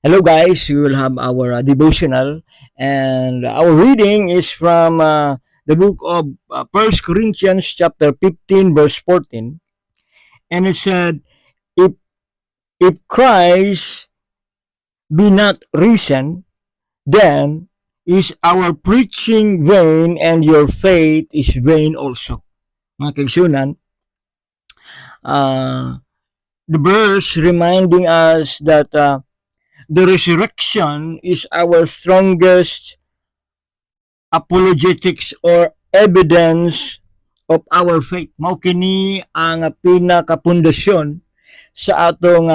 Hello, guys. We will have our devotional, and our reading is from the book of 1 Corinthians, chapter 15, verse 14. And it said, if, if Christ be not risen, then is our preaching vain, and your faith is vain also. Mga kaigsunan, uh, the verse reminding us that the resurrection is our strongest apologetics or evidence of our faith. Mao kini ang pinakapundasyon sa atong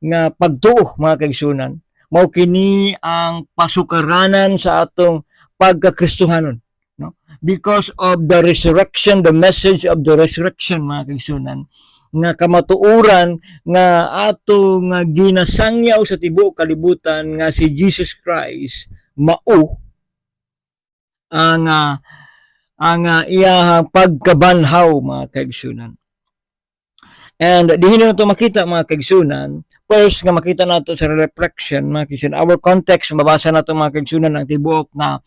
nga pagtuo, mga kaigsunan. Mao kini ang pasukaranan sa atong pagkakristohanon, no? Because of the resurrection, the message of the resurrection, mga kaigsunan, nga kamatuoran nga atong ginasangyaw sa tibuok kalibutan nga si Jesus Christ mao ang iyahang pagkabanhaw, mga kaigsunan. And dihin na ito makita, mga kaigsunan. First nga makita nato sa reflection, mga kaigsunan, our context, mabasa nato, mga kaigsunan, ang tibuok na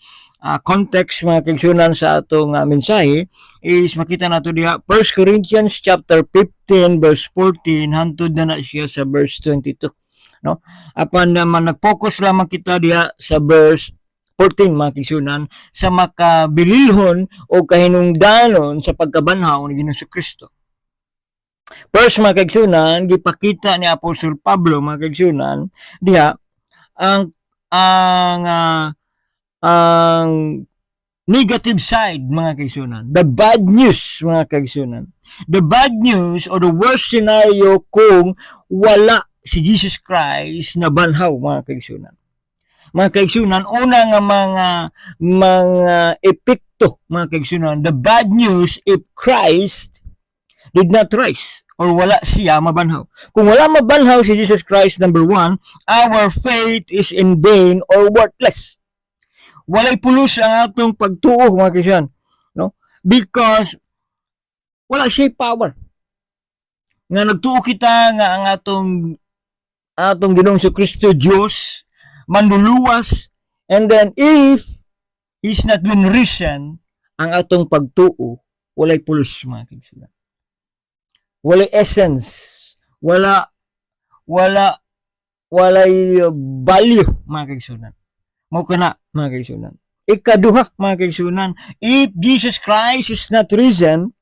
context, mga kaigsunan, sa atong mensahe is makita nato diha 1 Corinthians chapter 15 verse 14 hangtod na siya sa verse 22, no? Apan naman nag-focus lamang kita diha sa verse 14, mga kaigsunan, sa makabilihon o kahinungdanon sa pagkabanhaw ni Ginoong Kristo. First, mga kaigsunan, gipakita ni Apostol Pablo, mga kaigsunan, diha ang ang negative side, mga kaigsunan, the bad news, mga kaigsunan, the bad news or the worst scenario kung wala si Jesus Christ na banhaw, mga kaigsunan. Mga kaigsunan, una nga mga epekto, mga kaigsunan, the bad news if Christ did not rise or wala siya mabanhaw. Kung wala mabanhaw si Jesus Christ, number one, our faith is in vain or worthless. Walay pulos ang atong pagtuo, mga kaigsunan, no? Because wala siya power. Nga nagtuo kita nga ang atong Ginoong Kristo Dios manluluwas, and then if He's not been risen, ang atong pagtuo walay pulos, mga kaigsunan. Walay essence, walay value, mga kaigsunan. Mao kana, mga kaigsunan. Ikaduha, mga kaigsunan, if Jesus Christ is not risen,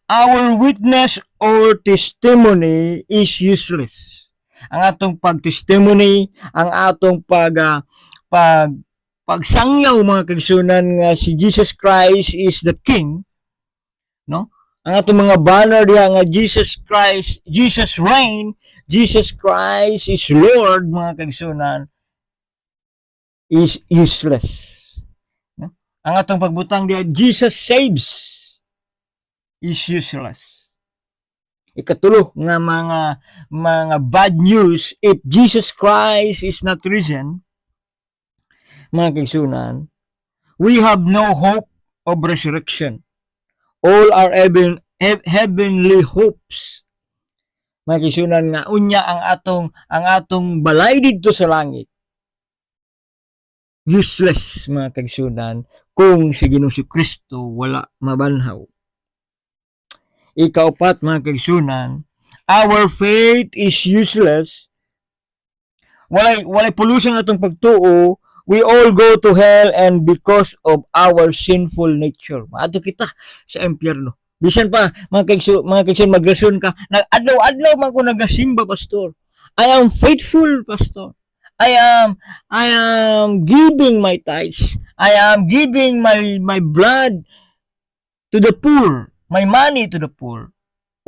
our witness or testimony is useless. Ang atong pag-testimony, ang atong pagsangyaw, mga kaigsunan, nga si Jesus Christ is the King, no? Ang atong mga banner diha nga Jesus Christ, Jesus reign, Jesus Christ is Lord, mga kaigsunan, is useless, no? Ang atong pagbutang diha Jesus saves is useless. Ikatulo nga mga bad news, if Jesus Christ is not risen, mga kaigsunan, we have no hope of resurrection. All our heavenly hopes, mga kaigsunan, nga unya ang atong balay dito sa langit useless, mga kaigsunan, kung si Ginoong Kristo wala mabanhaw. Ikaupat, mga kaigsunan, our faith is useless. Walay pulusan atong pagtuo. We all go to hell, and because of our sinful nature, maato kita sa impyerno. Bisan pa, mga kaigsunan, magrason ka, adlaw-adlaw man ko nagasimba, pastor. I am faithful, pastor. I am giving my tithes. I am giving my blood to the poor, my money to the poor.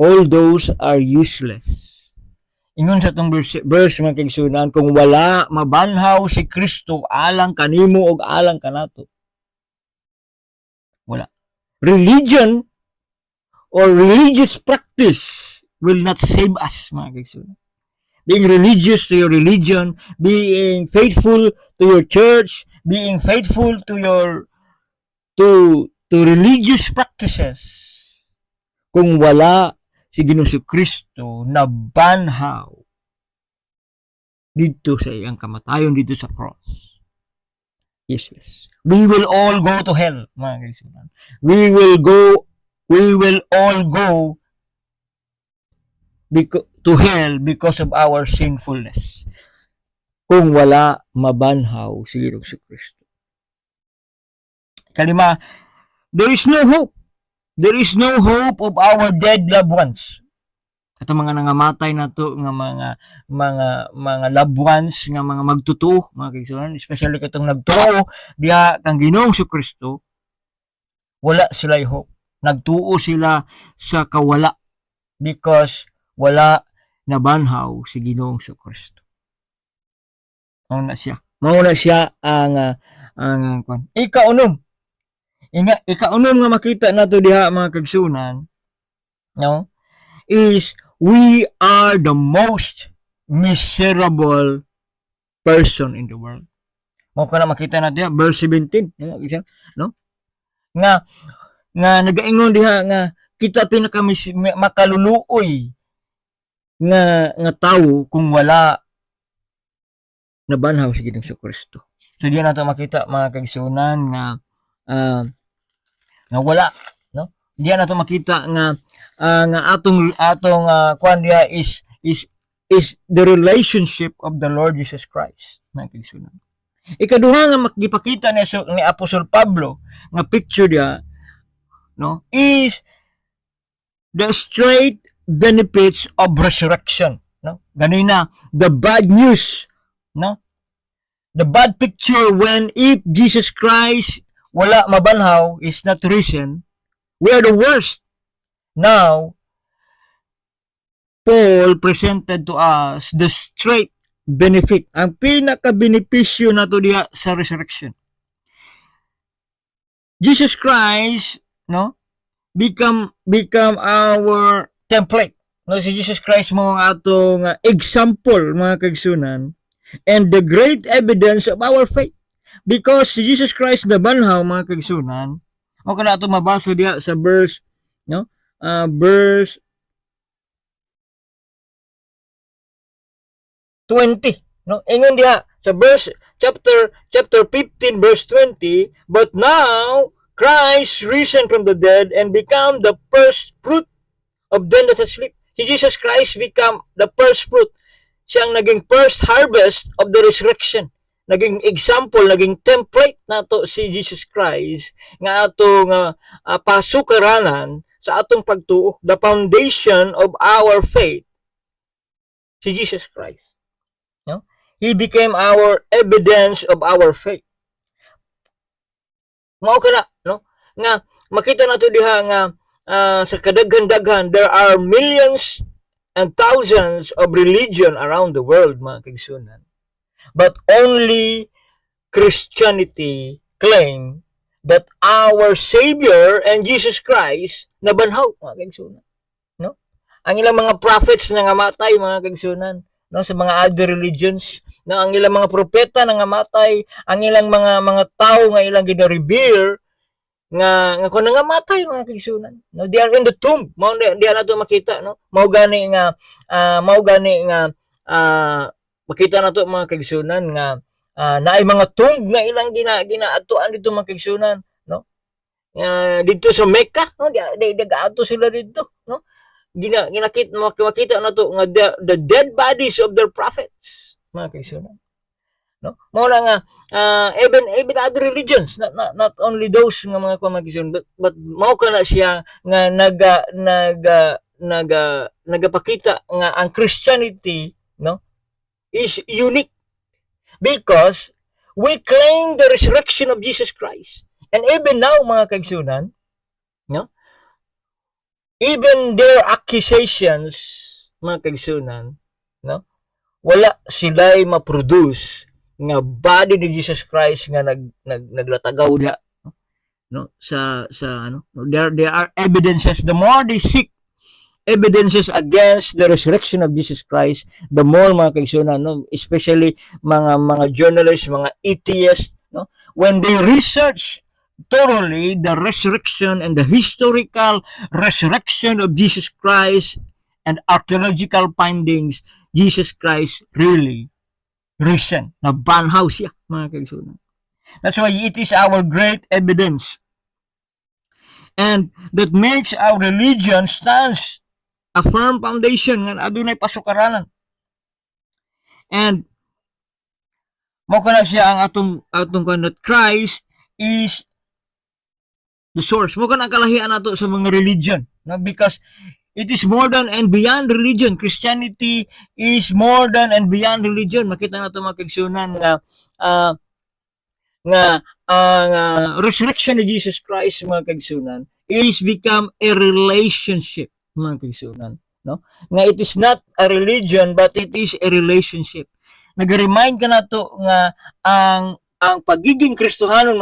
All those are useless. Ingon sa itong verse, mga kaigsunan, kung wala mabanhaw si Kristo alang kanimo o alang kanato, wala. Religion or religious practice will not save us, mga kaigsunan. Being religious to your religion, being faithful to your church, being faithful to your to religious practices, kung wala si Ginoong Kristo na banhaw, dito sa iyang kamatayon dito sa cross. Useless. We will all go to hell, mga kaigsunan. We will all go to hell because of our sinfulness. Kung wala mabanhaw si Kristo. Kalima, there is no hope. There is no hope of our dead loved ones. Kato mga nangamatay na to nga mga loved ones nga mga magtutuo, mga kaigsunan, especially katong nagtuo diha kang Ginoong Kristo, wala sila hope. Nagtuo sila sa kawala because wala nabanhaw si Ginoong Kristo. Mao na siya ang ikaunom. Ikaunom nga makita nato diha mga kaigsunan, no? Is we are the most miserable person in the world. Mao kana makita natin verse 17, no? Nga nagaingon diha nga kita pinaka makaluluoy nga tawo kung wala nabanhaw si Ginoong Kristo. So diyan nato makita mga kaigsunan nga wala, no? Diyan nato makita nga atong kuan diha is the relationship of the Lord Jesus Christ, mga kaigsunan. Ikaduha nga makipakita ni Apostol Pablo nga picture diha, no, is the straight benefits of resurrection, no? Ganina, the bad news, no? The bad picture when if Jesus Christ wala mabanhaw is not risen, we are the worst. Now, Paul presented to us the straight benefit, ang pinaka-benepisyo nato diha sa resurrection. Jesus Christ, no, become our template. No, si Jesus Christ mo ang atong example, mga kaigsunan, and the great evidence of our faith. Because si Jesus Christ na banhaw, mga kaigsunan, o kana ato mabasa diha sa verse, no, verse 20, no? Ingon diha sa verse chapter 15 verse 20, but now Christ risen from the dead and become the first fruit of them that sleep. Si Jesus Christ become the first fruit. Siyang naging first harvest of the resurrection. Naging example, naging template nato si Jesus Christ nga atong pasukaranan sa atong pagtuo, the foundation of our faith, si Jesus Christ. No? He became our evidence of our faith. Mao kana, no? Nga makita nato diha nga sa kadaghan-daghan there are millions and thousands of religion around the world, mga kaigsunan. But only Christianity claim that our Savior and Jesus Christ nabanhaw, mga kaigsunan. No? Ang ilang mga prophets na ngamatay, mga kaigsunan, no, sa mga other religions, no, ang ilang mga propeta na ngamatay, ang ilang mga tao nga ilang gina-revere nga kung nangamatay, mga kaigsunan, no, they are in the tomb. Mao diha nato makita, no, mao gani nga makita nato, mga kaigsunan, nga naay mga tomb nga ilang ginaatuan dito, mga kaigsunan, no, dito sa Mecca, no, dagaato sila dito, no, makita na to nga the dead bodies of their prophets, mga kaigsunan, no, mao na nga even other religions, not only those nga mga kaigsunan, but mao kana siya nga nagapakita nga ang Christianity, no, is unique because we claim the resurrection of Jesus Christ. And even now, mga kaigsunan, no, even their accusations, mga kaigsunan, no, wala sila'y ma-produce nga body ni Jesus Christ nga naglatagaw diha, no, sa ano, there are evidences. The more they seek evidences against the resurrection of Jesus Christ, the more, mga kaigsunan, no, especially mga journalists, mga atheists, no, when they research thoroughly the resurrection and the historical resurrection of Jesus Christ and archaeological findings, Jesus Christ really risen. Nabanhaw siya, mga kaigsunan. That's why it is our great evidence. And that makes our religion stands a firm foundation nga adunay pasukaranan. And mo kana siya ang atong kanat Christ is the source. Mo kana kalahian nato sa mga religion, no? Because it is more than and beyond religion. Christianity is more than and beyond religion. Makita nato mga kaigsunan nga resurrection ni Jesus Christ, mga kaigsunan, is become a relationship, mga kaigsunan, no? Nga it is not a religion but it is a relationship. Nag-remind ka na to nga ang pagiging Kristohanon,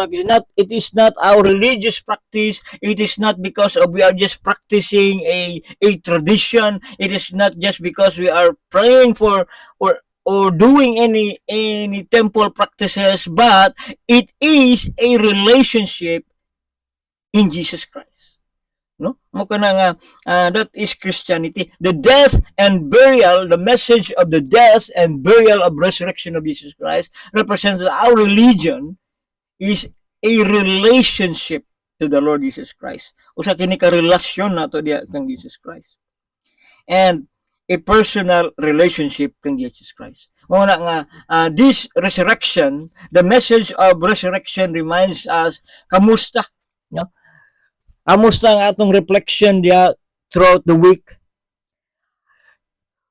it is not our religious practice. It is not because we are just practicing a tradition. It is not just because we are praying for or doing any temple practices, but it is a relationship in Jesus Christ. No? Mo kana nga that is Christianity. The death and burial, the message of the death and burial of resurrection of Jesus Christ represents that our religion is a relationship to the Lord Jesus Christ. Usa kini ka relasyon nato diha kang Jesus Christ. And a personal relationship kang Jesus Christ. Mo na nga this resurrection, the message of resurrection reminds us kamusta, no? Amusta ang atong reflection diya throughout the week?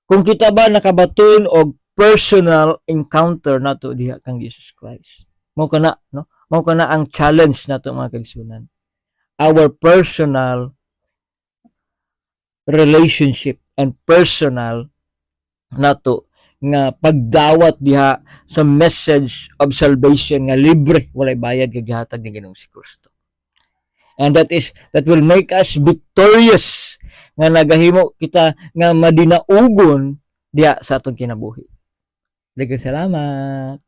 Kung kita ba nakabaton og personal encounter nato diha kang Jesus Christ. Mao kana, no? Mao kana ang challenge nato, mga kaigsunan. Our personal relationship and personal nato nga pagdawat diha sa message of salvation nga libre, walay bayad kag gihatag ni Ginoong si Kristo. And that will make us victorious nga nagahimo kita nga madinaugon diya sa atong kinabuhi. Daghang salamat.